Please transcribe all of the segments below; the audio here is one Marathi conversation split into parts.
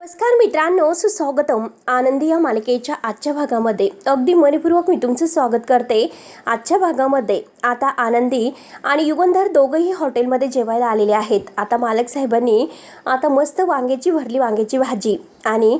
नमस्कार मित्रांनो, सुस्वागतम. आनंदी या मालिकेच्या आजच्या भागामध्ये अगदी मनपूर्वक मी तुमचं स्वागत करते. आजच्या भागामध्ये आता आनंदी आणि युगंधर दोघंही हॉटेलमध्ये जेवायला आलेले आहेत. आता मालक साहेबांनी आता मस्त भरली वांग्याची भाजी आणि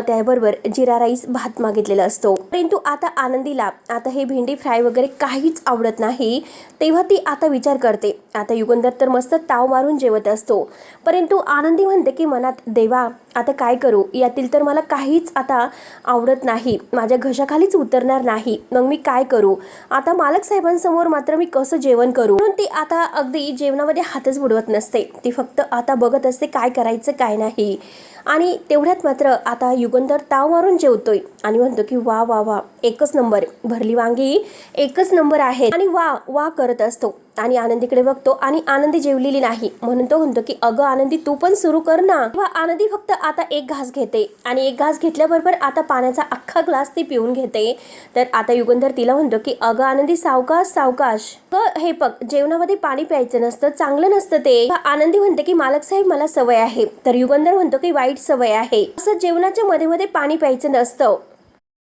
त्याबरोबर जिरा राईस भात मागितलेला असतो. परंतु आता आनंदीला आता हे भेंडी फ्राय वगैरे काहीच आवडत नाही. तेव्हा ती आता विचार करते. आता युगंधर तर मस्त ताव मारून जेवत असतो, परंतु आनंदी म्हणते की मनात, देवा आता काय करू, यातील तर मला काहीच आता आवडत नाही, माझ्या घशाखालीच उतरणार नाही, मग मी काय करू, आता मालक साहेबांसमोर मात्र मी कसं जेवण करू. म्हणून ती आता अगदी जेवणामध्ये हातच बुडवत नसते. ती फक्त आता बघत असते काय करायचं काय नाही. आणि तेवढ्यात मात्र आता युगंधर ताव मारून जेवतोय आणि म्हणतो की वा वा वा, एकच नंबर, भरली वांगी एकच नंबर आहेत आणि वा वा करत असतो. आणि आनंदीकडे बघतो आणि आनंदी जेवलेली नाही, म्हणून तो म्हणतो की अगं आनंदी तू पण सुरू कर ना. तेव्हा आनंदी फक्त आता एक घास घेते आणि एक घास घेतल्याबरोबर आता पाण्याचा अख्खा ग्लास ती पिऊन घेते. तर आता युगंधर तिला म्हणतो की अगं आनंदी सावकाश सावकाश, हे बघ जेवणामध्ये पाणी प्यायचं नसतं, चांगलं नसतं ते. आनंदी म्हणते की मालक साहेब मला सवय आहे. तर युगंधर म्हणतो की वाईट सवय आहे, असं जेवणाच्या मध्ये मध्ये पाणी प्यायचं नसतं.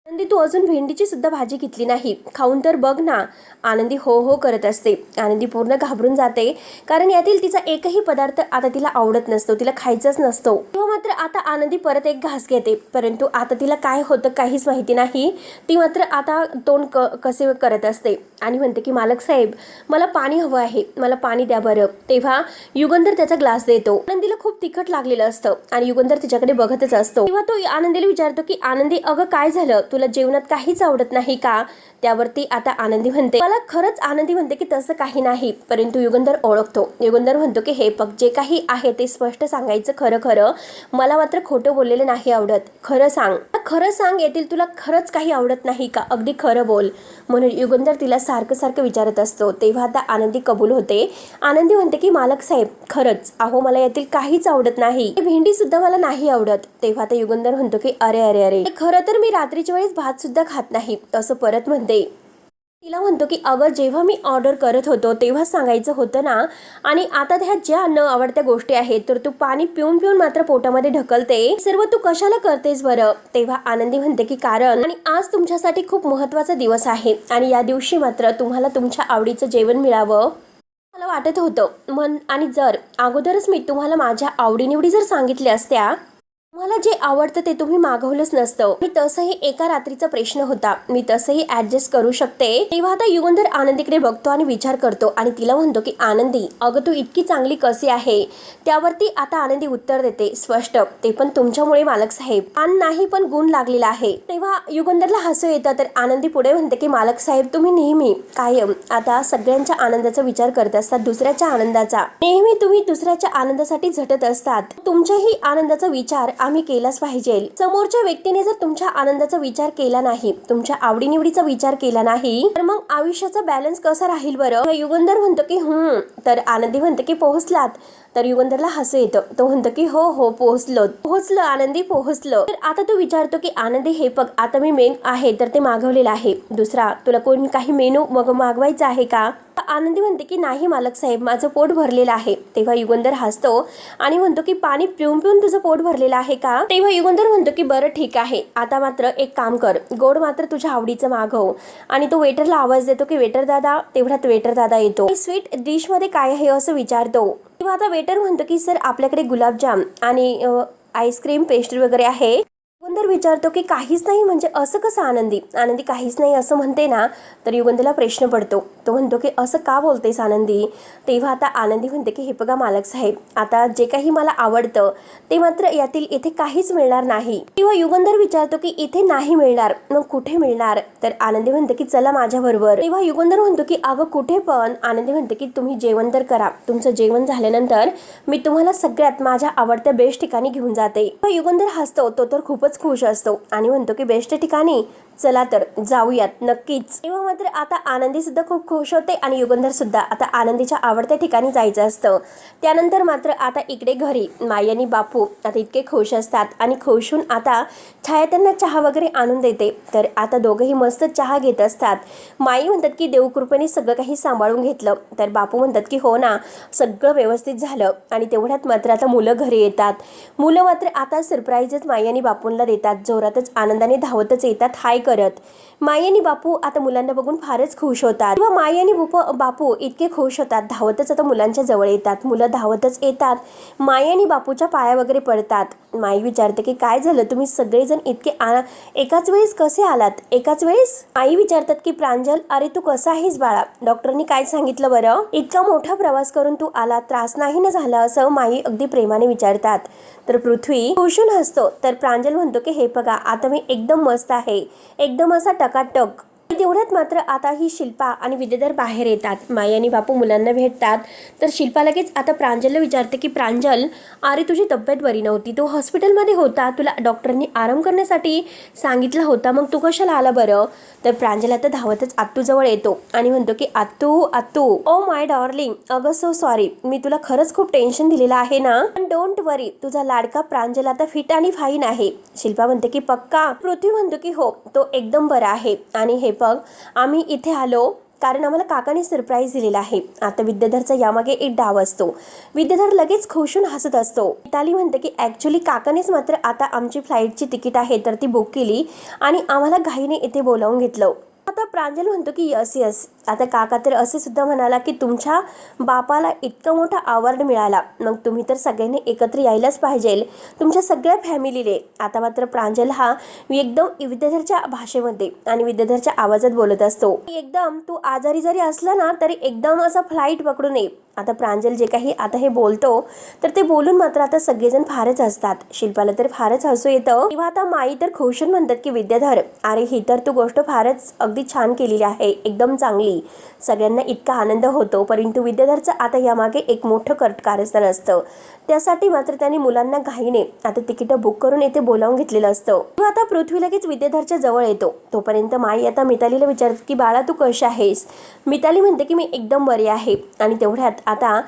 आनंदी तू अजून भेंडीची सुद्धा भाजी घेतली नाही, खाऊन तर बघ ना. आनंदी हो हो करत असते. आनंदी पूर्ण घाबरून जाते, कारण यातील तिचा एकही पदार्थ आता तिला आवडत नसतो, तिला खायचाच नसतो. तेव्हा मात्र आता आनंदी परत एक घास घेते, परंतु आता तिला काय होतं काहीच माहिती नाही. ती मात्र आता तोंड कसे करत असते आणि म्हणते की मालक साहेब मला पाणी हवं आहे, मला पाणी द्या बरं. तेव्हा युगंधर त्याचा ग्लास देतो. आनंदीला खूप तिखट लागलेलं असतं आणि युगंधर तिच्याकडे बघतच असतो. तेव्हा तो आनंदीला विचारतो की आनंदी अगं काय झालं, तुला जेवणात काहीच आवडत नाही का. त्यावरती आता आनंदी म्हणते मला खरंच, आनंदी म्हणते की तसं काही नाही. परंतु युगंधर ओळखतो. युगंधर म्हणतो की हे बघ जे काही आहे ते स्पष्ट सांगायचं, खरं खरं, मला मात्र खोटं बोललेलं नाही आवडत, खरं सांग, खरं सांग, येतील तुला खरंच काही आवडत नाही का, अगदी खरं बोल. म्हणून युगंधर तिला सारखं सारखं विचारत असतो. तेव्हा आता आनंदी कबूल होते. आनंदी म्हणते की मालक साहेब खरंच, अहो मला यातील काहीच आवडत नाही, भेंडी सुद्धा मला नाही आवडत. तेव्हा आता युगंधर म्हणतो की अरे अरे अरे, खरं तर मी रात्रीच्या वेळेस भात सुद्धा खात नाही, असं परत म्हणते. तिला म्हणतो की अगं जेव्हा मी ऑर्डर करत होतो तेव्हा सांगायचं होतं ना, आणि आता त्या ज्या न आवडत्या गोष्टी आहेत तर तू पाणी पिऊन पिऊन मात्र पोटामध्ये ढकलते, सर्व तू कशाला करतेस बरं. तेव्हा आनंदी म्हणते की कारण, आणि आज तुमच्यासाठी खूप महत्त्वाचा दिवस आहे आणि या दिवशी मात्र तुम्हाला तुमच्या आवडीचं जेवण मिळावं मला वाटत होतं. आणि जर अगोदरच मी तुम्हाला माझ्या आवडीनिवडी जर सांगितल्या असत्या, मला जे आवडतं ते तुम्ही मागवलंच नसतं. मी तसंही एका रात्रीचा प्रश्न होता, मी तसंही ऍडजस्ट करू शकते. तेव्हा आता युगंधर आनंदीकडे बघतो आणि विचार करतो आणि तिला म्हणतो की आनंदी अगं तू इतकी चांगली कशी आहे. त्यावरती आता आनंदी उत्तर देते स्पष्ट, ते पण तुमच्यामुळे मालक साहेब, आण नाही पण गुण लागलेला आहे. तेव्हा युगंधरला हसू येतं. तर आनंदी पुढे म्हणते की मालक साहेब तुम्ही नेहमी कायम आता सगळ्यांच्या आनंदाचा विचार करत असतात, दुसऱ्याच्या आनंदाचा, नेहमी तुम्ही दुसऱ्याच्या आनंदासाठी झटत असतात. तुमच्याही आनंदाचा विचार आम्ही केलाच पाहिजे. समोरच्या व्यक्तीने जर तुमच्या आनंदाचा विचार केला नाही, तुमच्या आवडीनिवडीचा विचार केला नाही, तर मग आयुष्याचा बॅलन्स कसा राहील बरं. युगंधर म्हणतो की तर आनंदी म्हणते की पोहोचलात. तर युगंधरला हसू येतं. तो म्हणतो की हो हो पोहोचलो आनंदी पोहोचलो. तर आता तो विचारतो की आनंदी हे बघ आता मी मेन आहे तर ते मागवलेलं आहे, दुसरा तुला कोणी काही मेनू मागवायचा आहे का. आनंदी म्हणते की नाही मालक साहेब माझं पोट भरलेलं आहे. तेव्हा युगंधर हसतो आणि म्हणतो की पाणी पिऊन पिऊन तुझं पोट भरलेलं आहे का. तेव्हा युगंधर म्हणतो की बरं ठीक आहे, आता मात्र एक काम कर, गोड मात्र तुझ्या आवडीचं मागव. आणि तो वेटरला आवाज देतो की वेटर दादा. तेवढ्यात वेटर दादा येतो. स्वीट डिश मध्ये काय आहे असं विचारतो. तेव्हा आता वेटर म्हणतो की सर आपल्याकडे गुलाबजाम आणि आईस्क्रीम पेस्ट्री वगैरे आहे. युगंधर विचारतो की काहीच नाही म्हणजे असं कसं आनंदी. आनंदी काहीच नाही असं म्हणते ना. तर युगंधरला प्रश्न पडतो. तो म्हणतो की असं का बोलतेस आनंदी. तेव्हा आता आनंदी म्हणते की हे बघा मालक साहेब, आता जे काही मला आवडतं ते मात्र यातील इथे काहीच मिळणार नाही. किंवा युगंधर विचारतो की इथे नाही मिळणार, मग कुठे मिळणार. तर आनंदी म्हणते की चला माझ्या बरोबर. तेव्हा युगंधर म्हणतो की अगं कुठे पण. आनंदी म्हणते की तुम्ही जेवण तर करा, तुमचं जेवण झाल्यानंतर मी तुम्हाला सगळ्यात माझ्या आवडत्या बेस्ट ठिकाणी घेऊन जाते. युगंधर हसतो. तो तर खूपच खुश असतो आणि म्हणतो की बेस्ट ठिकाणी चला तर जाऊयात नक्कीच. तेव्हा मात्र आता आनंदी सुद्धा खूप खुश होते आणि युगंधर सुद्धा आता आनंदीच्या आवडत्या ठिकाणी जायचं असतं. त्यानंतर मात्र आता इकडे घरी माई आणि बापू आता इतके खुश असतात आणि खुश होऊन आता छाया त्यांना चहा वगैरे आणून देते. तर आता दोघंही मस्त चहा घेत असतात. माई म्हणतात की देवकृपेने सगळं काही सांभाळून घेतलं. तर बापू म्हणतात की हो ना, सगळं व्यवस्थित झालं. आणि तेवढ्यात मात्र आता मुलं घरी येतात. मुलं मात्र आता सरप्राईजच माई आणि बापूंना देतात. जोरातच आनंदाने धावतच येतात हाय करत. माई आणि बापू आता मुलांना बघून फारच खुश होतात. तेव्हा माई आणि बापू इतके खुश होतात, धावतच आता मुलांच्या जवळ येतात. मुलं धावतच येतात, माई आणि बापूच्या पाया वगैरे पडतात. माई विचारते की काय झालं, तुम्ही सगळेजण इतके एकाच वेळेस कसे आलात? एकाच वेळेस? माई विचारतात की प्रांजल, अरे तू कसा आहेस बाळा? डॉक्टरनी काय सांगितलं बरं? इतका मोठा प्रवास करून तू आला, त्रास नाही ना झाला? असं माई अगदी प्रेमाने विचारतात. तर पृथ्वी खुशून हसतो. तर प्रांजल म्हणतो की हे बघा, आता मी एकदम मस्त आहे, एकदम असा टकाटक. तेवढ्यात मात्र आता ही शिल्पा आणि विद्याधर बाहेर येतात. माई आणि बापू मुलांना भेटतात. तर शिल्पा लगेच आता प्रांजलला विचारते की प्रांजल, अरे तुझी तब्येत बरी नव्हती, तू हॉस्पिटलमध्ये होता, तुला डॉक्टरांनी आराम करण्यासाठी सांगितलं होता, मग तू कशाला आला बरं? तर प्रांजल आता धावतच आत्तूजवळ येतो आणि म्हणतो की आत्तू, ओ माय डार्लिंग, अगं सो सॉरी, मी तुला खरंच खूप टेन्शन दिलेलं आहे ना, पण डोंट वरी, तुझा लाडका प्रांजल आता फिट आणि फाईन आहे. शिल्पा म्हणते की पक्का? पृथ्वी म्हणतो की हो, तो एकदम बरा आहे. आणि हे बघ, आम्ही इथे आलो कारण आम्हाला काकाने सरप्राईज दिलेला आहे. आता विद्याधरचा यामागे एक डाव असतो. विद्याधर लगेच खुशून हसत असतो. मिताली म्हणते की ॲक्च्युली काकानेच मात्र आता आमची फ्लाईटची तिकीट आहे तर ती बुक केली आणि आम्हाला घाईने इथे बोलावून घेतलं. आता प्रांजल म्हणतो की यस, आता काका तर असे सुद्धा म्हणाला की तुमच्या बापाला इतका मोठा अवॉर्ड मिळाला, मग तुम्ही तर सगळ्यांनी एकत्र यायलाच पाहिजे, तुमच्या सगळ्या फॅमिलीने. आता मात्र प्रांजल हा एकदम विद्याधरच्या भाषेमध्ये आणि विद्याधरच्या आवाजात बोलत असतो. एकदम तू आजारी जरी असला ना तरी एकदम असा फ्लाईट पकडून ये. आता प्रांजल जे काही आता हे बोलतो तर ते बोलून मात्र आता सगळेजण फारच हसतात. शिल्पाला तर फारच हसू येतं. तेव्हा आता माई तर खुशून म्हणतात की विद्याधर, अरे ही तर तू गोष्ट फारच अगदी छान केलेली आहे, एकदम चांगली. सगळ्यांना इतका आनंद होतो, परंतु विद्याधरचं आता यामागे एक मोठं कारस्थान असतं. त्यासाठी मात्र त्यांनी मुलांना घाईने आता तिकीटं बुक करून येथे बोलावून घेतलेलं असतं. तेव्हा आता पृथ्वी लगेच विद्याधरच्या जवळ येतो. तोपर्यंत माई आता मितालीला विचारते की बाळा तू कशी आहेस? मिताली म्हणते की मी एकदम बरी आहे. आणि तेवढ्यात आता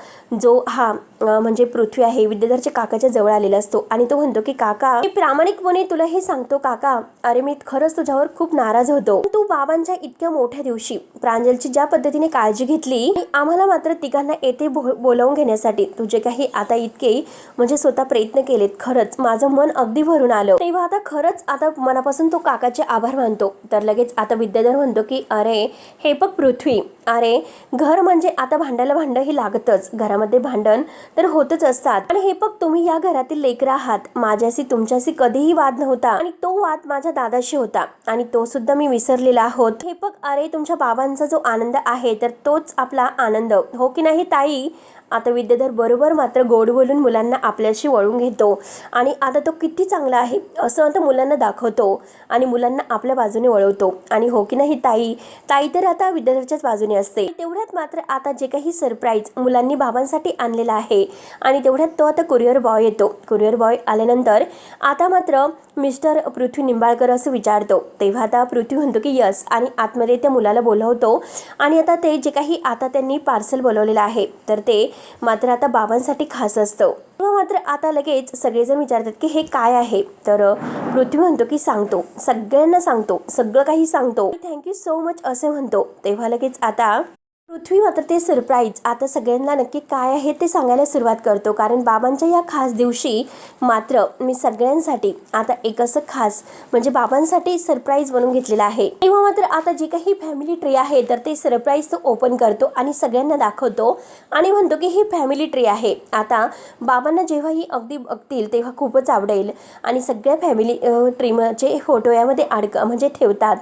जो हा म्हणजे पृथ्वी आहे विद्याधरच्या काकाच्या जवळ आलेला असतो आणि तो म्हणतो की काका, मी प्रामाणिकपणे तुला हे सांगतो काका, अरे मी खरंच तुझ्यावर खूप नाराज होतो. तू बाबांच्या इतक्या मोठ्या दिवशी प्रांजलची ज्या पद्धतीने काळजी घेतली, आम्हाला मात्र तिघांना येथे बोलावून घेण्यासाठी तुझे काही आता इतके म्हणजे स्वतः प्रयत्न केलेत, खरंच माझं मन अगदी भरून आलं. तेव्हा आता खरंच आता मनापासून तो काकाचे आभार मानतो. तर लगेच आता विद्याधर म्हणतो की अरे हे बघ पृथ्वी, अरे घर म्हणजे आता भांड्याला भांड ही लागतच, घरामध्ये भांडण तर होतच असतात. आणि हे बघ तुम्ही या घरातील लेकरं आहात, माझ्याशी तुमच्याशी कधीही वाद नव्हता आणि तो वाद माझ्या दादाशी होता आणि तो सुद्धा मी विसरलेला आहोत. हे बघ अरे तुमच्या बाबांचा जो आनंद आहे तर तोच आपला आनंद, हो की नाही ताई? आता विद्याधर बरोबर मात्र गोड बोलून मुलांना आपल्याशी वळून घेतो आणि आता तो किती चांगला आहे असं आता मुलांना दाखवतो आणि मुलांना आपल्या बाजूने वळवतो. आणि हो की नाही ताई? ताई तर आता विद्याधरच्याच बाजूने असते. तेवढ्यात मात्र आता जे काही सरप्राईज मुलांनी बाबांसाठी आणलेला आहे आणि तेवढ्यात तो आता कुरिअर बॉय येतो. कुरिअर बॉय आल्यानंतर आता मात्र मिस्टर पृथ्वी निंबाळकर असं विचारतो. तेव्हा आता पृथ्वी म्हणतो की यस आणि आतमध्ये त्या मुलाला बोलवतो आणि आता ते जे काही आता त्यांनी पार्सल बोलवलेलं आहे तर ते मात्र आता बाबांसाठी खास असतं. तेव्हा मात्र आता लगेच सगळेजण विचारतात की हे काय आहे? तर पृथ्वी म्हणतो की सांगतो, सगळ्यांना सांगतो, सगळं काही सांगतो, थँक्यू सो मच असे म्हणतो. तेव्हा लगेच आता पृथ्वी मात्र ते सरप्राईज आता सगळ्यांना नक्की काय आहे ते सांगायला सुरुवात करतो. कारण बाबांच्या या खास दिवशी मात्र मी सगळ्यांसाठी आता एक असं खास म्हणजे बाबांसाठी सरप्राईज बनवून घेतलेला आहे. तेव्हा मात्र आता जी काही फॅमिली ट्री आहे तर ते सरप्राईज तो ओपन करतो आणि सगळ्यांना दाखवतो आणि म्हणतो की ही फॅमिली ट्री आहे. आता बाबांना जेव्हाही अगदी बघतील तेव्हा खूपच आवडेल आणि सगळ्या फॅमिली ट्रीचे फोटो यामध्ये म्हणजे ठेवतात.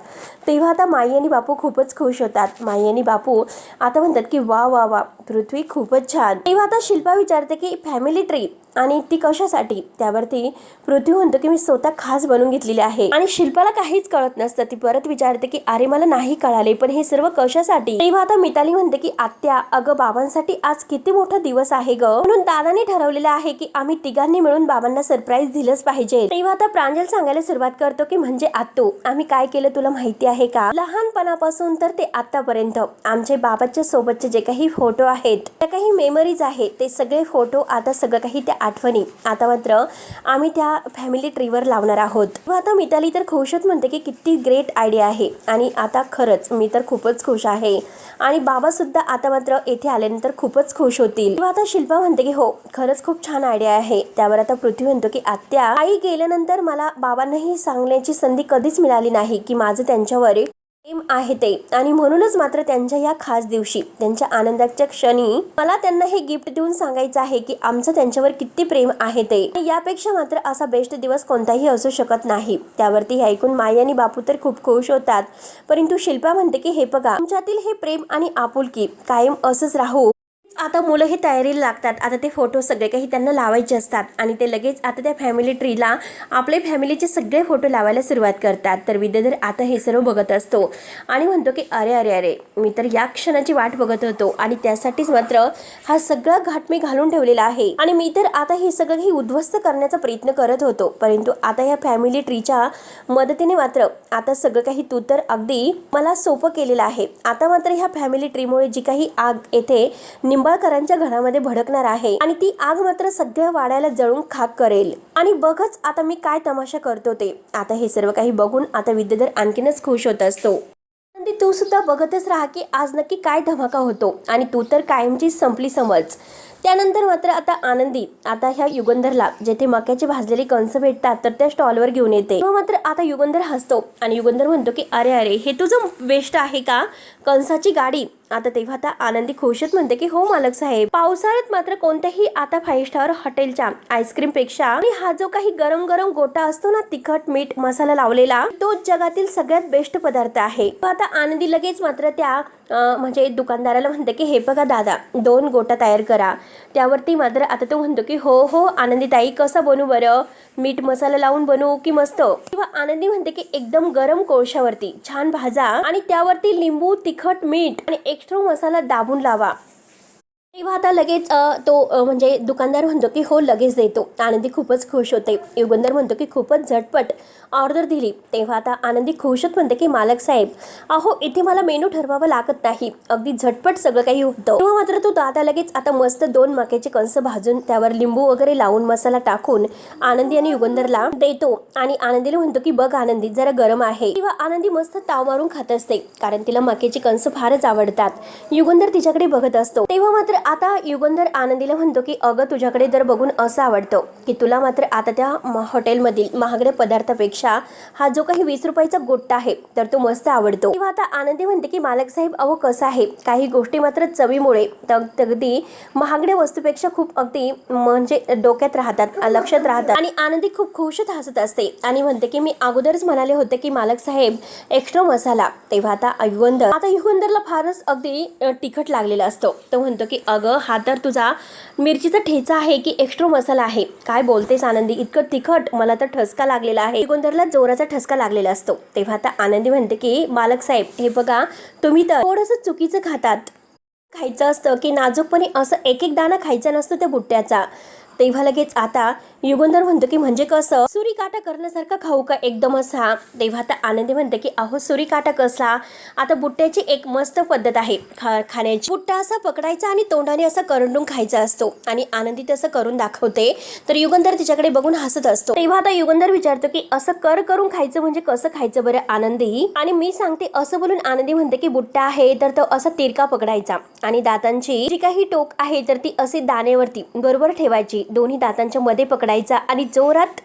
तेव्हा आता माई आणि बापू खूपच खुश होतात. माई आणि बापू आता म्हणतात की वा वा वा पृथ्वी खूपच छान. तेव्हा आता शिल्पा विचारते की फॅमिली ट्री आणि ती कशासाठी? त्यावरती पृथ्वी म्हणतो की मी स्वतः खास बनवून घेतलेली आहे. आणि शिल्पाला काहीच कळत नसतं. ती परत विचारते की अरे मला नाही कळाले, पण हे सर्व कशासाठी? तेव्हा आता मिताली म्हणते की आत्या, अगं बाबांसाठी आज किती मोठा दिवस आहे ग, म्हणून दादाने ठरवलेलं आहे की आम्ही तिघांनी मिळून बाबांना सरप्राईज दिलंच पाहिजे. तेव्हा आता प्रांजल सांगायला सुरुवात करतो की म्हणजे आत्तू, आम्ही काय केलं तुला माहिती आहे का? लहानपणापासून तर ते आतापर्यंत आमचे बाबाच्या सोबतचे जे काही फोटो आहेत, त्या काही मेमरीज आहेत, ते सगळे फोटो आता सगळं काही त्या आठवणी आता मात्र आम्ही त्या फॅमिली ट्रीवर लावणार आहोत. आता मिताली तर खुशच म्हणते की किती ग्रेट आयडिया आहे. आणि आता खरंच मी तर खूपच खुश आहे आणि बाबा सुद्धा आता मात्र येथे आल्यानंतर खूपच खुश होतील. आता शिल्पा म्हणते की हो खरंच खूप छान आयडिया आहे. त्यावर आता पृथ्वी म्हणतो की आत्या, आई गेल्यानंतर मला बाबांनाही सांगण्याची संधी कधीच मिळाली नाही की माझं त्यांच्यावर प्रेम आहे ते, आणि म्हणूनच मात्र त्यांच्या या खास दिवशी, त्यांच्या आनंदाच्या क्षणी मला त्यांना हे गिफ्ट देऊन सांगायचं आहे की आमचं त्यांच्यावर किती प्रेम आहे ते. यापेक्षा मात्र असा बेस्ट दिवस कोणताही असू शकत नाही. त्यावरती हे ऐकून माई आणि बापू तर खूप खुश होतात, परंतु शिल्पा म्हणते की हे बघा, तुमच्यातील हे प्रेम आणि आपुलकी कायम असंच राहू. आता मुलं हे तयारीला लागतात. आता ते फोटो सगळे काही त्यांना लावायचे असतात आणि ते लगेच आता त्या फॅमिली ट्रीला आपले फॅमिलीचे सगळे फोटो लावायला सुरुवात करतात. तर विद्याधर आता हे सर्व बघत असतो आणि म्हणतो की अरे अरे अरे, मी तर या क्षणाची वाट बघत होतो आणि त्यासाठीच मात्र हा सगळा घाट मी घालून ठेवलेला आहे आणि मी तर आता हे सगळं काही उद्ध्वस्त करण्याचा प्रयत्न करत होतो, परंतु आता या फॅमिली ट्रीच्या मदतीने मात्र आता सगळं काही तू तर अगदी मला सोपं केलेलं आहे. आता मात्र ह्या फॅमिली ट्रीमुळे जी काही आग येथे निंबाळकरांच्या घरामध्ये भडकणार आहे आणि ती आग मात्र सगळ्या वाड्याला जळून खाक करेल. आणि बघच आता मी काय तमाशा करतो ते. आता हे सर्व काही बघून आता विद्याधर आणखीनच खुश होत असतो. तू सुद्धा बघतच राहा की आज नक्की काय धमाका होतो आणि तू तर कायमची संपली समज. त्यानंतर मात्र आता आनंदी आता ह्या युगंधरला जेथे मक्याचे भाजलेले कंस भेटतात तर त्या स्टॉलवर घेऊन येते. मात्र आता युगंधर हसतो आणि युगंधर म्हणतो की अरे अरे, हे तुझं बेस्ट आहे का कंसाची गाडी? आता तेव्हा आता आनंदी खुशच म्हणते की हो मालक साहेब, पावसाळ्यात मात्र कोणत्याही आता 5 स्टार हॉटेलच्या आईस्क्रीम पेक्षा आणि हा जो काही गरम गरम गोटा असतो ना, तिखट मीठ मसाला लावलेला, तो जगातील सगळ्यात बेस्ट पदार्थ आहे. आता आनंदी लगेच मात्र त्या म्हणजे दुकानदाराला म्हणते की हे बघा दादा, 2 गोटा तयार करा. त्यावरती मात्र आता तो म्हणतो की हो हो आनंदी ताई, कसं बनवू बरं? मीठ मसाला लावून बनवू की मस्त? किंवा आनंदी म्हणते की एकदम गरम कोळशावरती छान भाजा आणि त्यावरती लिंबू, तिखट, मीठ आणि एक्स्ट्रा मसाला दाबून लावा. तेव्हा आता लगेच तो म्हणजे दुकानदार म्हणतो की हो लगेच देतो. आनंदी खूपच खुश होते. युगंधर म्हणतो की खूपच झटपट ऑर्डर दिली. तेव्हा आता आनंदी खुशच म्हणते की मालक साहेब, अहो इथे मला मेनू ठरवावं लागत नाही, अगदी झटपट सगळं काही होतं. तेव्हा मात्र तो दादा लगेच आता मस्त 2 मक्याचे कंस भाजून त्यावर लिंबू वगैरे लावून मसाला टाकून आनंदी आणि युगंधरला देतो आणि आनंदीला म्हणतो की बघ आनंदी, जरा गरम आहे. तेव्हा आनंदी मस्त ताव मारून खात असते कारण तिला मक्याचे कंस फारच आवडतात. युगंधर तिच्याकडे बघत असतो. तेव्हा मात्र आता युगंधर आनंदीला म्हणतो की अगं तुझ्याकडे जर बघून असं आवडतं की तुला मात्र आता त्या हॉटेलमधील महागड्या पदार्थापेक्षा हा जो काही 20 रुपयाचा गोट्टा आहे तर तो मस्त आवडतो. तेव्हा आता आनंदी म्हणते की मालक साहेब, अहो कसं आहे, काही गोष्टी मात्र चवीमुळे अगदी महागड्या वस्तूपेक्षा खूप अगदी म्हणजे डोक्यात राहतात, लक्षात राहतात. आणि आनंदी खूप खुशच हसत असते आणि म्हणते की मी अगोदरच म्हणाले होते की मालक साहेब एक्स्ट्रा मसाला. तेव्हा आता युगंधरला फारच अगदी तिखट लागलेला असतो. तो म्हणतो की अगं हा तर तुझा मिरचीचा ठेचा आहे की एक्स्ट्रा मसाला आहे? काय बोलतेस आनंदी, इतकं तिखट? मला तर ठसका लागलेला आहे. युगंधरला जोराचा ठसका लागलेला असतो. तेव्हा आता आनंदी म्हणते की मालक साहेब, हे बघा तुम्ही तर थोडंसं चुकीचं खातात. खायचं असतं की नाजूकपणे असं एक एक दाणा खायचा नसतो त्या बुट्ट्याचा. तेव्हा लगेच आता युगंधर म्हणतो की म्हणजे कसं, सुरी काटा करण्यासारखा खाऊ का एकदम असा? तेव्हा आता आनंदी म्हणते की अहो सुरी काटा कसला, आता बुट्ट्याची एक मस्त पद्धत आहे खाण्याची. बुट्टा असा पकडायचा आणि तोंडाने असा करंडून खायचा असतो आणि आनंदी तसं करून दाखवते. तर युगंधर तिच्याकडे बघून हसत असतो. तेव्हा आता युगंधर विचारतो की असं करून खायचं म्हणजे कसं खायचं बरं आनंदी? आणि मी सांगते असं बोलून आनंदी म्हणते की बुट्टा आहे तर तो असा तिरका पकडायचा आणि दातांची जी काही टोक आहे तर ती अशी दाण्यावरती बरोबर ठेवायची, दोन्ही दातांच्या मध्ये पकडायचा आणि जोरात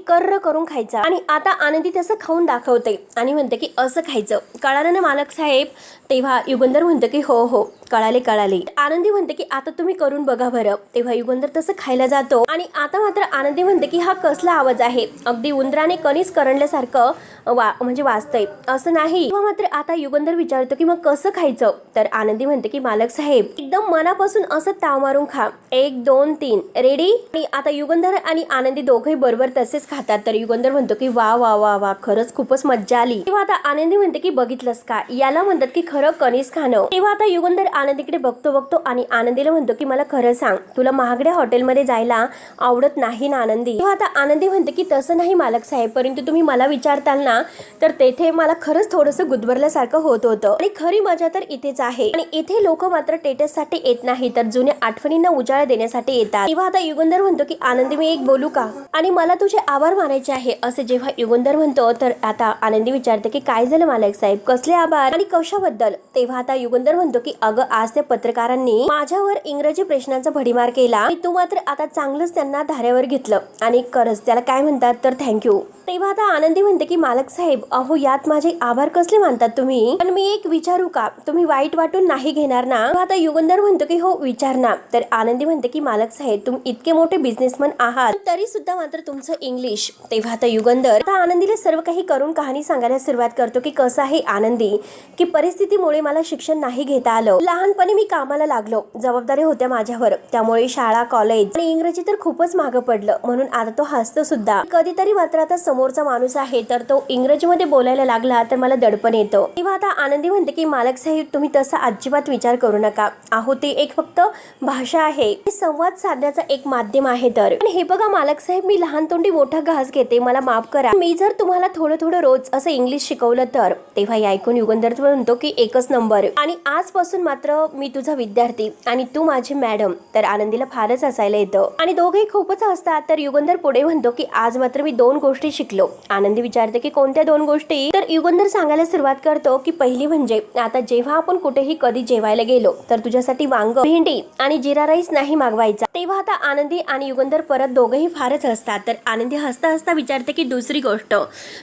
कर्र करून खायचा. आणि आता आनंदी तसं खाऊन दाखवते आणि म्हणते की असं खायचं, कळालं ना मालक साहेब? तेव्हा युगंधर म्हणतो की हो हो कळाले. आनंदी म्हणते की आता तुम्ही करून बघा बरं. तेव्हा युगंधर तसं खायला जातो आणि आता मात्र आनंदी म्हणते की हा कसला आवाज आहे, अगदी उंदराने कणीस करंडल्यासारखं म्हणजे वाजतंय असं नाही. तेव्हा मात्र आता युगंधर विचारतो की मग कसं खायचं. तर आनंदी म्हणते की मालक साहेब एकदम मनापासून असं ताव मारून खा, 1 2 3 रेडी. आणि आता युगंधर आणि आनंदी दोघेही बरोबर तसेच खातात. तर युगंधर म्हणतो की वा वा वा वा, खरंच खूपच मज्जा आली. तेव्हा आता आनंदी म्हणते की बघितलंस का, याला म्हणतात की खरं कणीस खाणं. तेव्हा आता युगंधर आनंदीकडे बघतो आणि आनंदीला म्हणतो की मला खरं सांग, तुला महागड्या हॉटेलमध्ये जायला आवडत नाही ना आनंदी. तेव्हा आता आनंदी म्हणते की तसं नाही मालक साहेब, परंतु तुम्ही मला विचारताल ना तर तेथे मला खरंच थोडंसं गुदमरल्यासारखं होत होतं आणि खरी मजा तर इथेच आहे. आणि इथे लोक मात्र स्टेटस साठी येत नाही तर जुन्या आठवणींना उजाळा देण्यासाठी येतात. तेव्हा आता युगंधर म्हणतो की आनंदी मी एक बोलू का, आणि मला तुझे आभार मानायचे आहे. असे जेव्हा युगंधर म्हणतो तर आता आनंदी विचारते की काय झालं मालक साहेब, कसले आभार आणि कशाबद्दल. तेव्हा आता युगंधर म्हणतो की अगं आज त्या पत्रकारांनी माझ्यावर इंग्रजी प्रश्नांचा भडीमार केला आणि तू मात्र आता चांगलंच त्यांना धाऱ्यावर घेतलं आणि खरंच त्याला काय म्हणतात तर थँक्यू. तेव्हा आता आनंदी म्हणते की मालक साहेब अहो यात माझे आभार कसले मानतात तुम्ही, पण मी एक विचारू का, तुम्ही वाईट वाटून नाही घेणार ना. आता युगंधर म्हणतो की हो विचार ना. तर आनंदी म्हणते की मालक साहेब तुम्ही इतके मोठे बिझनेसमॅन आहात तरी सुद्धा मात्र तुमचं इंग्लिश. तेव्हा आता युगंधर आता आनंदीला सर्व काही करून कहाणी सांगायला सुरुवात करतो की कसं आहे आनंदी की परिस्थितीमुळे मला शिक्षण नाही घेता आलं, लहानपणी मी कामाला लागलो, जबाबदारी होत्या माझ्यावर, त्यामुळे शाळा कॉलेज आणि इंग्रजी तर खूपच मागं पडलं. म्हणून आता तो हसतो सुद्धा. कधीतरी मात्र आता समोरचा माणूस आहे तर तो इंग्रजीमध्ये बोलायला लागला तर मला दडपण येतं. तेव्हा आता आनंदी म्हणते की मालक साहेब तुम्ही तसा अजिबात विचार करू नका. अहो ते एक फक्त भाषा आहे, संवाद साधण्याचा एक माध्यम आहे. तर हे बघा मालक साहेब मी लहान तोंडी मोठा घास घेते, मला माफ करा. मी जर तुम्हाला थोडं रोज असं इंग्लिश शिकवलं तर. तेव्हा ऐकून युगंधर म्हणतो की एकच नंबर, आणि आजपासून मात्र मी तुझा विद्यार्थी आणि तू माझी मॅडम. तर आनंदीला फारच हसायला येतं आणि दोघेही खूपच हसतात. तर युगंधर पुढे म्हणतो की आज मात्र मी 2 गोष्टी शिकलो. आनंदी विचारते की कोणत्या 2 गोष्टी. तर युगंधर सांगायला सुरुवात करतो की पहिली म्हणजे आता जेव्हा आपण कुठेही कधी जेवायला गेलो तर तुझ्यासाठी वांग, भेंडी आणि जिरा राईस नाही मागवायचा. तेव्हा आता आनंदी आणि युगंधर परत दोघेही फारच हसतात. तर आनंदी हसता हसता विचारते की दुसरी गोष्ट.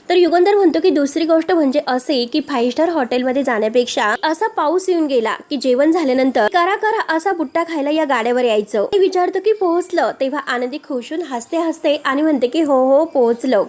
तर युगंधर म्हणतो की दुसरी गोष्ट म्हणजे असे की 5 स्टार हॉटेलमध्ये जाण्यापेक्षा असा पाऊस येऊन गेला की जेवण झाल्यानंतर करा असा बुट्टा खायला या गाड्यावर यायचं. विचारतो की पोहोचलं. तेव्हा आनंदी खुशून हसते आणि म्हणते की हो पोहोचलो.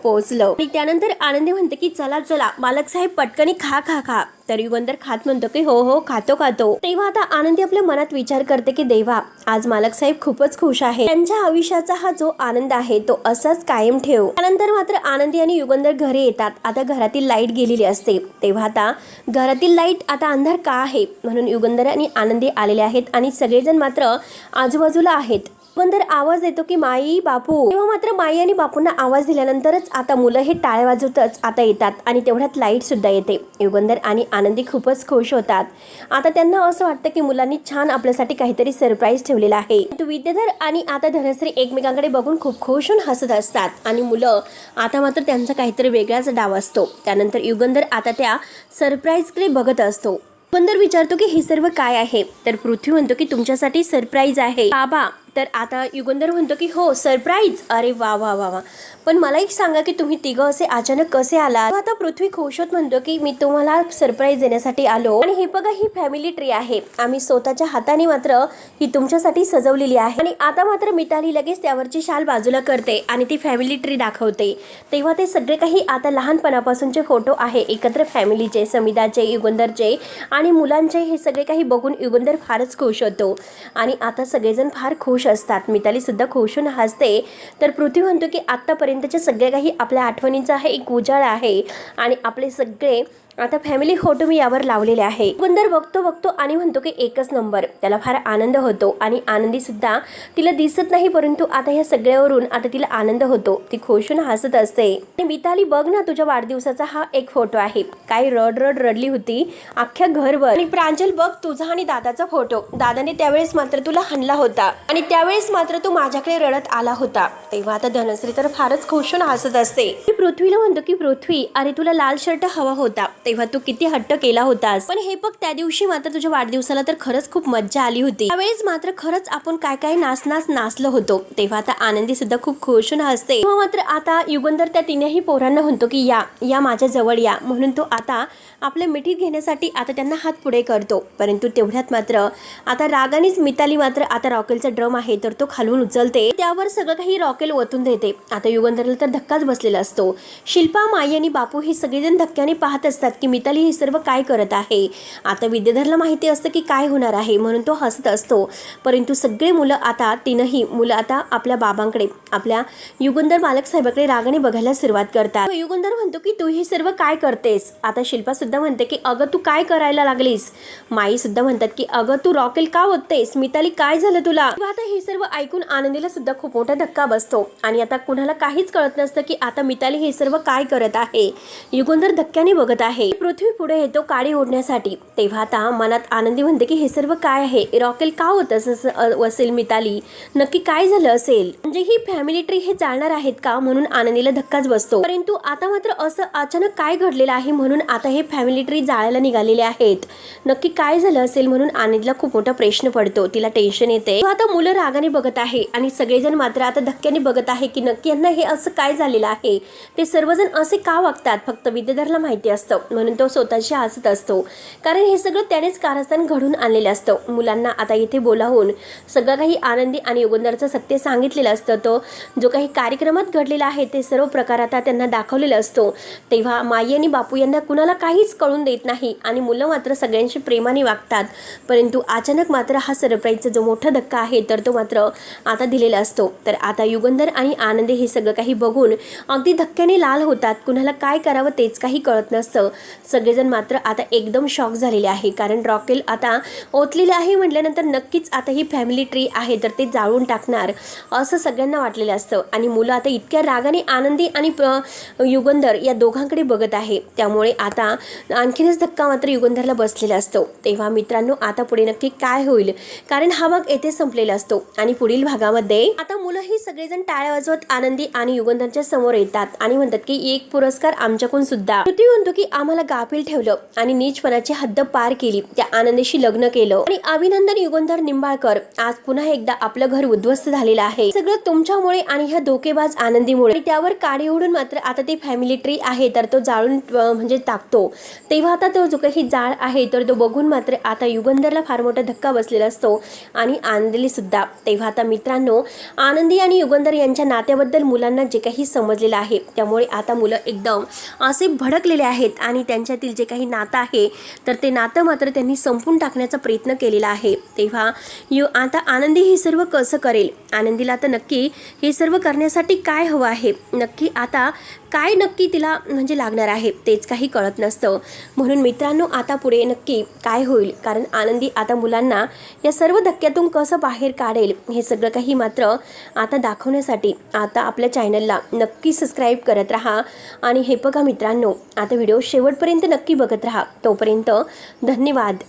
आणि त्यानंतर आनंदी म्हणते की चला मालक साहेब पटकनी खा. तर युगंधर खात म्हणतो की हो खातो. तेव्हा आता आनंदी आपल्या मनात विचार करते की देवा आज मालक साहेब खूपच खुश आहे, त्यांच्या आयुष्याचा हा जो आनंद आहे तो असाच कायम ठेव. त्यानंतर मात्र आनंदी आणि युगंधर घरी येतात. आता घरातील लाईट गेलेली असते. तेव्हा आता घरातील लाईट आता अंधार का आहे म्हणून युगंधर आणि आनंदी आलेले आहेत आणि सगळेजण मात्र आजूबाजूला आहेत. युगंधर आवाज देतो की माई बापू. तेव्हा मात्र माई आणि बापूंना आवाज दिल्यानंतरच आता मुलं हे टाळ्या वाजवतच आता येतात आणि तेवढ्यात लाईट सुद्धा येते. युगंधर आणि आनंदी खूपच खुश होतात. आता त्यांना असं वाटतं की मुलांनी छान आपल्यासाठी काहीतरी सरप्राईज ठेवलेला आहे. विद्याधर आणि आता धनश्री एकमेकांकडे बघून खूप खुश होऊन हसत असतात आणि मुलं आता मात्र त्यांचा काहीतरी वेगळाच डाव असतो. त्यानंतर युगंधर आता त्या सरप्राईजकडे बघत असतो. युगंधर विचारतो की हे सर्व काय आहे. तर पृथ्वी म्हणतो की तुमच्यासाठी सरप्राईज आहे बाबा. तर आता युगंधर म्हणतो की हो सरप्राईज, अरे वा. पण मला एक सांगा की तुम्ही तिघं असे अचानक कसे आलात. आता पृथ्वी खुश होत म्हणतो की मी तुम्हाला सरप्राईज देण्यासाठी आलो आणि हे बघा ही फॅमिली ट्री आहे, आम्ही स्वतःच्या हाताने मात्र ही तुमच्यासाठी सजवलेली आहे. आणि आता मात्र मिताली लगेच त्यावरची शाल बाजूला करते आणि ती फॅमिली ट्री दाखवते. तेव्हा ते सगळे काही आता लहानपणापासूनचे फोटो आहे एकत्र फॅमिलीचे, समिधाचे, युगंधरचे आणि मुलांचे. हे सगळे काही बघून युगंधर फारच खुश होतो आणि आता सगळेजण फार खुश असतात. मिताली सुद्धा खुश होऊन हसते. तर पृथ्वी म्हणतो की आतापर्यंतचे सगळे काही आपल्या आठवणींचा आहे एक उजाळा आहे आणि आपले सगळे आता फॅमिली फोटो मी यावर लावलेले आहे. युगंधर बघतो आणि म्हणतो की एकच नंबर. त्याला फार आनंद होतो आणि आनंदी सुद्धा तिला दिसत नाही परंतु आता या सगळ्यावरून आता तिला आनंद होतो. ती खुश होऊन हसत असते. आणि मिताली बघ ना तुझ्या वाढदिवसाचा हा एक फोटो आहे, काय रडली होती अख्ख्या घरभर. आणि प्रांजल बघ तुझा आणि दादाचा फोटो, दादाने त्यावेळेस मात्र तुला हाणला होता आणि त्यावेळेस मात्र तू माझ्याकडे रडत आला होता. तेव्हा आता धनश्री तर फारच खुश होऊन हसत असते. पृथ्वीला म्हणतो की पृथ्वी अरे तुला लाल शर्ट हवा होता तेव्हा तू किती हट्ट केला होतास, पण हे बघ त्या दिवशी मात्र तुझ्या वाढदिवसाला तर खरंच खूप मज्जा आली होती, त्यावेळेस मात्र खरंच आपण काय काय नाचलो होतो. तेव्हा आता आनंदी सुद्धा खूप खुश होऊन हसते. तेव्हा मात्र आता युगंधर त्या तिन्ही पोरांना म्हणतो की या माझ्या जवळ या, म्हणून तो आता आपल्या मिठीत घेण्यासाठी आता त्यांना हात पुढे करतो. परंतु तेवढ्यात मात्र आता रागानेच मिताली मात्र आता रॉकेलचा ड्रम आहे तर तो खालून उचलते, त्यावर सगळं काही रॉकेल ओतून देते. आता युगंधरला तर धक्काच बसलेला असतो. शिल्पा, माई आणि बापू हे सगळेजण धक्क्याने पाहत असतात की मिताली हे सर्व काय करत आहे. आता विद्याधरला माहिती असतं की काय होणार आहे, म्हणून तो हसत असतो. परंतु सगळे मुलं आता तीनही मुलं आता आपल्या बाबांकडे, आपल्या युगंधर मालक साहेबाकडे रागाने बघायला सुरुवात करतात. युगंधर म्हणतो की तू हे सर्व काय करतेस. आता शिल्पा सुद्धा म्हणते की अगं तू काय करायला लागलीस. माई सुद्धा म्हणतात की अगं तू रॉकेल का ओततेस. मिताली काय झालं तुला. आता हे सर्व ऐकून आनंदीला सुद्धा खूप मोठा धक्का बसतो आणि आता कुणाला काहीच कळत नसतं की आता मिताली हे सर्व काय करत आहे. युगंधर धक्क्याने बघत आहे. पृथ्वी पुढे येतो काडी ओढण्यासाठी. तेव्हा आता मनात आनंदी म्हणते की हे सर्व काय आहे, रॉकेल का होत असेल मिताली, नक्की काय झालं असेल, म्हणजे ही फॅमिली ट्री हे चालणार आहेत का, म्हणून आनंदीला धक्काच बसतो. परंतु आता मात्र असं अचानक काय घडलेलं आहे म्हणून आता हे फॅमिली ट्री जाळायला निघालेले आहेत, नक्की काय झालं असेल म्हणून आनंदीला खूप मोठा प्रश्न पडतो. तिला टेन्शन येते. आता मुलं रागाने बघत आहे आणि सगळेजण मात्र आता धक्क्याने बघत आहे की नक्की यांना हे असं काय झालेलं आहे, ते सर्वजण असे का वागतात. फक्त विद्याधरला माहिती असतं म्हणून तो स्वतःशी हसत असतो, कारण हे सगळं त्यानेच कारस्थान घडून आणलेलं असतं. मुलांना आता इथे बोलावून सगळं काही आनंदी आणि युगंधरचं सत्य सांगितलेलं असतं. तो जो काही कार्यक्रमात घडलेला आहे ते सर्व प्रकार आता त्यांना दाखवलेला असतो. तेव्हा माई आणि बापू यांना कुणाला काहीच कळून देत नाही आणि मुलं मात्र सगळ्यांशी प्रेमाने वागतात. परंतु अचानक मात्र हा सरप्राईजचा जो मोठा धक्का आहे तर तो मात्र आता दिलेला असतो. तर आता युगंधर आणि आनंदी हे सगळं काही बघून अगदी धक्क्याने लाल होतात. कुणाला काय करावं तेच काही कळत नसतं. सगळेजण मात्र आता एकदम शॉक झालेले आहे, कारण रॉकेल आता ओतलेले आहे म्हटल्यानंतर नक्कीच आता ही फॅमिली ट्री आहे तर ते जाळून टाकणार असं सगळ्यांना वाटलेलं असतं. आणि मुलं आता इतक्या रागाने आनंदी आणि युगंधर या दोघांकडे बघत आहे, त्यामुळे आता आणखीनच धक्का मात्र युगंधरला बसलेला असतो. तेव्हा मित्रांनो आता पुढे नक्की काय होईल, कारण हा भाग येथे संपलेला असतो आणि पुढील भागामध्ये आता मुलं ही सगळेजण टाळ्या वाजवत आनंदी आणि युगंधरच्या समोर येतात आणि म्हणतात की एक पुरस्कार आमच्याकडून सुद्धा. पृथ्वी म्हणतो की आम्हाला गाफील ठेवलं आणि नीचपणाची हद्द पार केली, त्या आनंदीशी लग्न केलं आणि अभिनंदन युगंधर निंबाळकर, आज पुन्हा एकदा आपलं घर उद्ध्वस्त झालेलं आहे, सगळं तुमच्यामुळे आणि ह्या धोकेबाज आनंदीमुळे. आणि त्यावर काडी ओढून मात्र आता ती फॅमिली ट्री आहे तर तो जाळून म्हणजे टाकतो. तेव्हा आता तो जो काही जाळ आहे तर तो बघून मात्र आता युगंधरला फार मोठा धक्का बसलेला असतो आणि आनंदीला सुद्धा. तेव्हा आता मित्रांनो आनंदी आणि युगंधर यांच्या नात्याबद्दल मुलांना जे काही समजलेलं आहे त्यामुळे आता मुलं एकदम असे भडकलेले आहेत आणि त्यांच्यातील जे काही नातं आहे तर ते नातं मात्र त्यांनी संपून टाकण्याचा प्रयत्न केलेला आहे. तेव्हा आता आनंदी हे सर्व कसं करेल, आनंदीला आता नक्की हे सर्व करण्यासाठी काय हवं आहे, नक्की आता काय नक्की तिला म्हणजे लागणार आहे तेच काही कळत नसतं. म्हणून मित्रांनो आता पुढे नक्की काय होईल, कारण आनंदी आता मुलांना या सर्व धक्क्यातून कसं बाहेर काढेल हे सगळं काही मात्र आता दाखवण्यासाठी आता आपल्या चॅनलला नक्की सबस्क्राईब करत राहा. आणि हे बघा मित्रांनो आता व्हिडिओ शेवटपर्यंत नक्की बघत राहा. तोपर्यंत धन्यवाद.